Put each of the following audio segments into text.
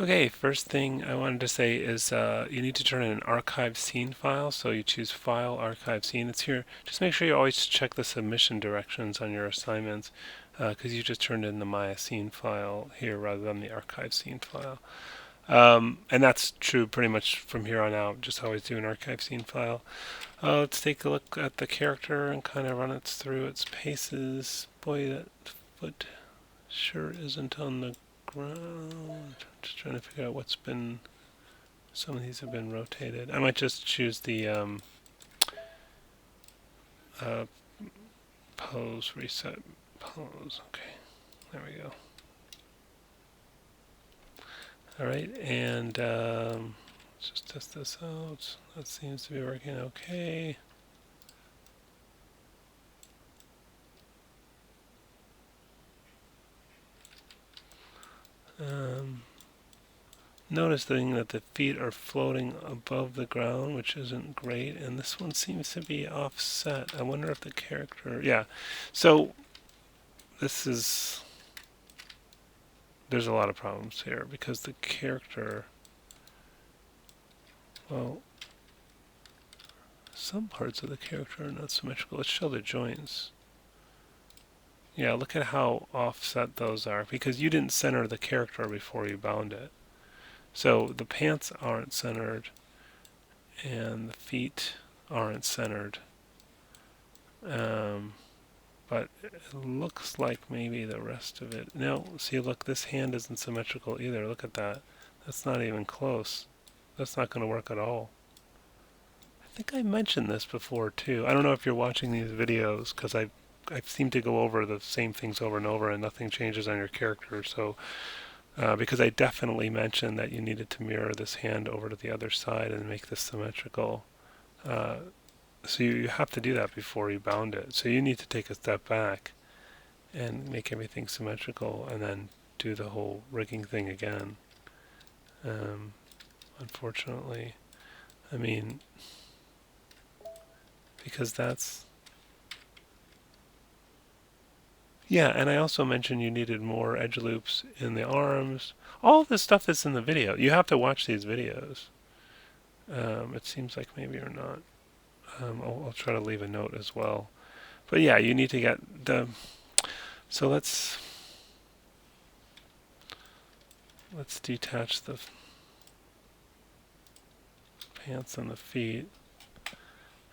Okay, first thing I wanted to say is you need to turn in an archive scene file. So you choose File, Archive Scene. It's here. Just make sure you always check the submission directions on your assignments because you just turned in the Maya scene file here rather than the archive scene file. And that's true pretty much from here on out. Just always do an archive scene file. Let's take a look at the character and kind of run it through its paces. Boy, that foot sure isn't on the ground. Just trying to figure out what's been. Some of these have been rotated. I might just choose the uh, pose reset pose. Okay, there we go. All right, and let's just test this out. That seems to be working okay. Um, Noticing that the feet are floating above the ground, which isn't great, and this one seems to be offset. I wonder if the character, yeah. So this is, there's a lot of problems here because the character, well, some parts of the character are not symmetrical. Let's show the joints. Yeah, look at how offset those are because you didn't center the character before you bound it. So the pants aren't centered and the feet aren't centered. But it looks like maybe the rest of it. No, see, look, this hand isn't symmetrical either. Look at that. That's not even close. That's not going to work at all. I think I mentioned this before too. I don't know if you're watching these videos because I seem to go over the same things over and over and nothing changes on your character. So because I definitely mentioned that you needed to mirror this hand over to the other side and make this symmetrical. Uh, so you have to do that before you bound it. So you need to take a step back and make everything symmetrical and then do the whole rigging thing again. Um, Unfortunately, I mean, because that's, yeah, and I also mentioned you needed more edge loops in the arms. All this stuff is in the video. You have to watch these videos. It seems like maybe you're not. I'll try to leave a note as well. But yeah, you need to get the. So let's detach the pants and the feet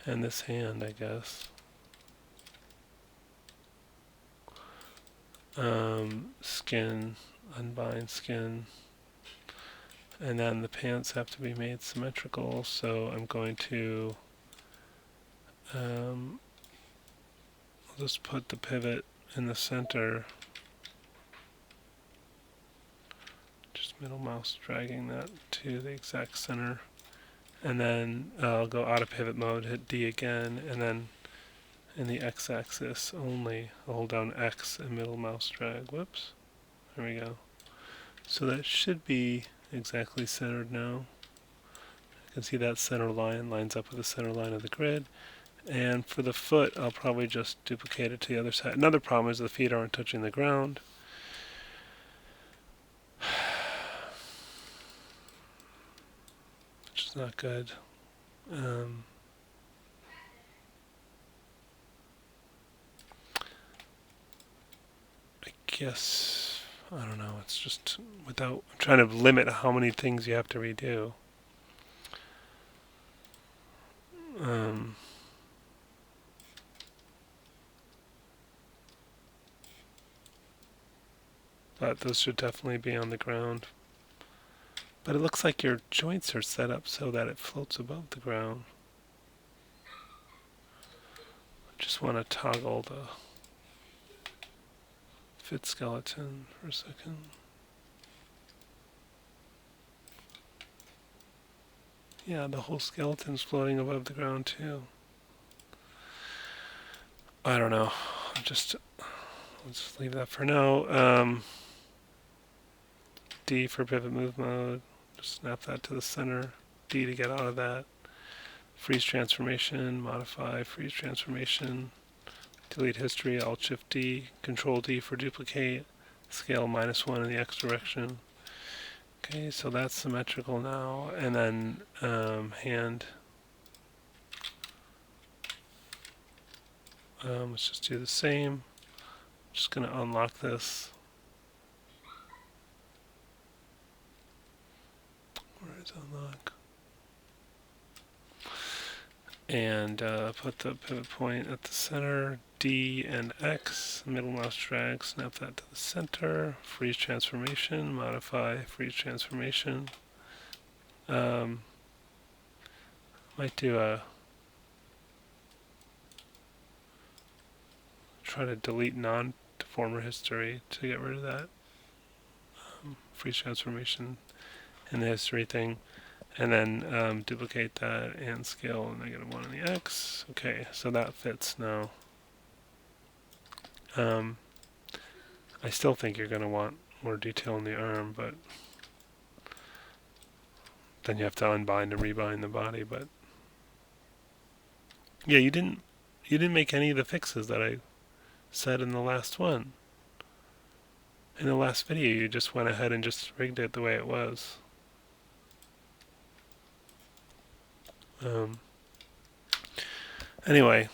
and this hand, I guess. Skin, unbind skin, and then the pants have to be made symmetrical. So I'm going to I'll just put the pivot in the center. Just middle mouse dragging that to the exact center. And then I'll go out of pivot mode, hit D again, and then in the x-axis only, I'll hold down X and middle mouse drag. Whoops. There we go. So that should be exactly centered now. You can see that center line lines up with the center line of the grid. And for the foot, I'll probably just duplicate it to the other side. Another problem is the feet aren't touching the ground. Which is not good. I guess, I don't know, it's just without, I'm trying to limit how many things you have to redo. But those should definitely be on the ground. But it looks like your joints are set up so that it floats above the ground. I just want to toggle the fit skeleton for a second. Yeah, the whole skeleton's floating above the ground too. I don't know. Let's leave that for now. D for pivot move mode. Just snap that to the center. D to get out of that. Freeze transformation, modify, freeze transformation, delete history, Alt Shift D, Control D for duplicate, scale -1 in the X direction. Okay, so that's symmetrical now. And then hand. Let's just do the same. Just going to unlock this. Where is unlock? And put the pivot point at the center, D and X, middle mouse drag, snap that to the center, freeze transformation, modify freeze transformation. Might do a, try to delete non-deformer history to get rid of that freeze transformation in the history thing. And then duplicate that and scale -1 on the X. Okay, so that fits now. I still think you're going to want more detail in the arm, but then you have to unbind and rebind the body. But yeah, you didn't make any of the fixes that I said in the last one. In the last video, you just went ahead and just rigged it the way it was. Anyway,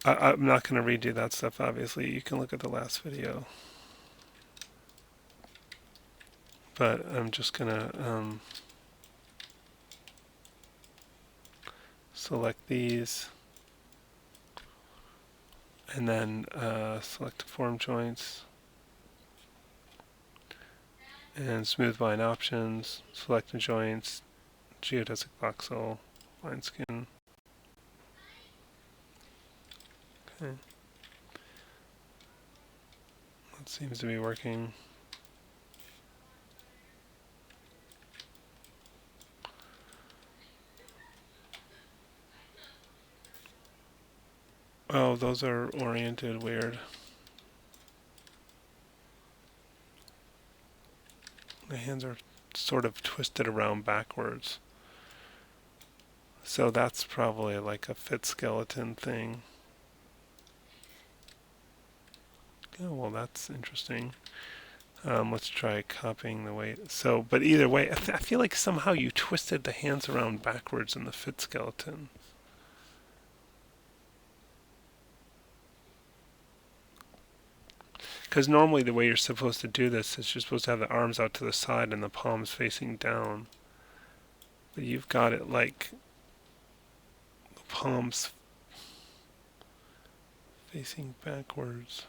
I'm not going to redo that stuff, obviously. You can look at the last video. But I'm just going to select these. And then select form joints. And smooth line options. Select the joints. Geodesic voxel. Line skin. Okay. That seems to be working. Oh, those are oriented weird. The hands are sort of twisted around backwards. So that's probably like a fit skeleton thing. Oh, well, that's interesting. Let's try copying the weight. So, but either way, I feel like somehow you twisted the hands around backwards in the fit skeleton. Because normally the way you're supposed to do this is you're supposed to have the arms out to the side and the palms facing down. But you've got it like the palms facing backwards.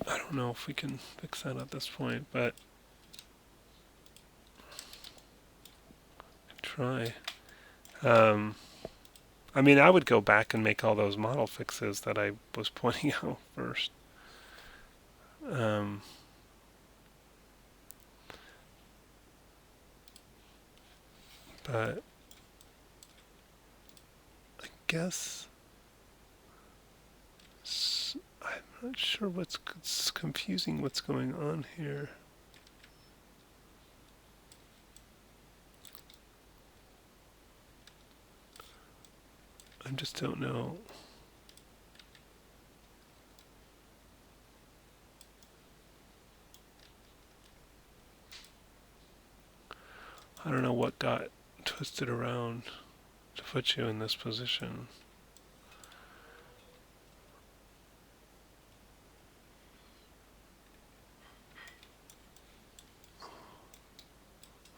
I don't know if we can fix that at this point, but try. I mean, I would go back and make all those model fixes that I was pointing out first. But I guess I'm not sure it's confusing what's going on here. I just don't know. I don't know what got twisted around to put you in this position.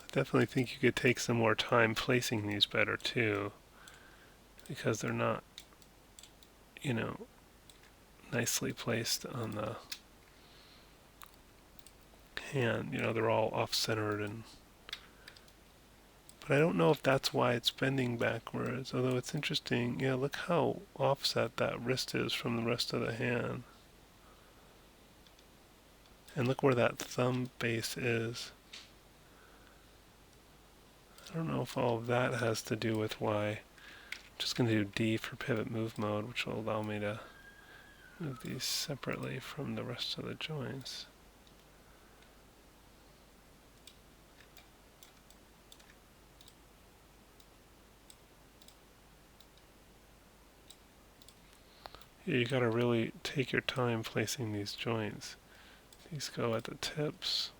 I definitely think you could take some more time placing these better too, because they're not, you know, nicely placed on the hand. You know, they're all off-centered, and but I don't know if that's why it's bending backwards, although it's interesting. Yeah, look how offset that wrist is from the rest of the hand. And look where that thumb base is. I don't know if all of that has to do with why. I'm just going to do D for pivot move mode, which will allow me to move these separately from the rest of the joints. You gotta really take your time placing these joints. These go at the tips.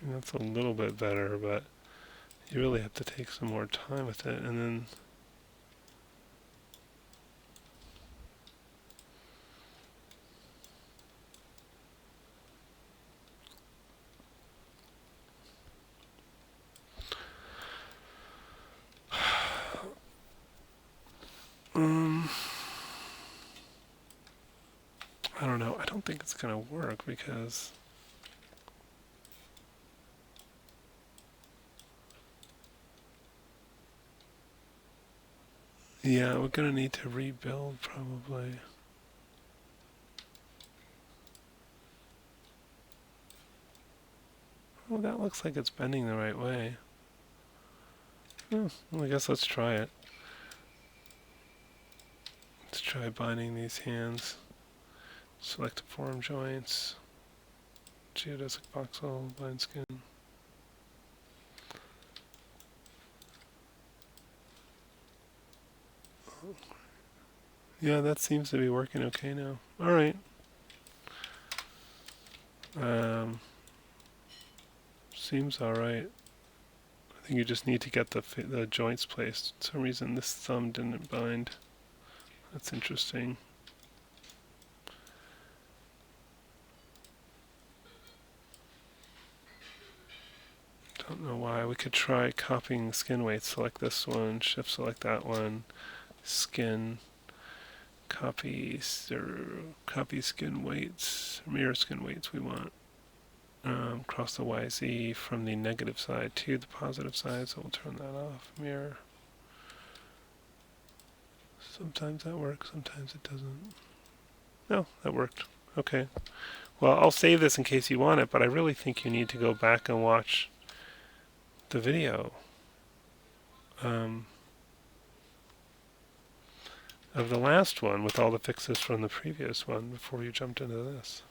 And that's a little bit better, but you really have to take some more time with it. And then um, I don't know. I don't think it's gonna work because yeah, we're gonna need to rebuild probably. Well, that looks like it's bending the right way. Well, I guess let's try it. Let's try binding these hands. Select form joints. Geodesic voxel, blind skin. Yeah, that seems to be working okay now. Alright. Seems alright. I think you just need to get the joints placed. For some reason this thumb didn't bind. That's interesting. Don't know why. We could try copying skin weights. Select this one, shift select that one, skin, copy skin weights, mirror skin weights we want. Cross the YZ from the negative side to the positive side, so we'll turn that off. Mirror. Sometimes that works, sometimes it doesn't. No, that worked. Okay. Well, I'll save this in case you want it, but I really think you need to go back and watch the video of the last one with all the fixes from the previous one before you jumped into this.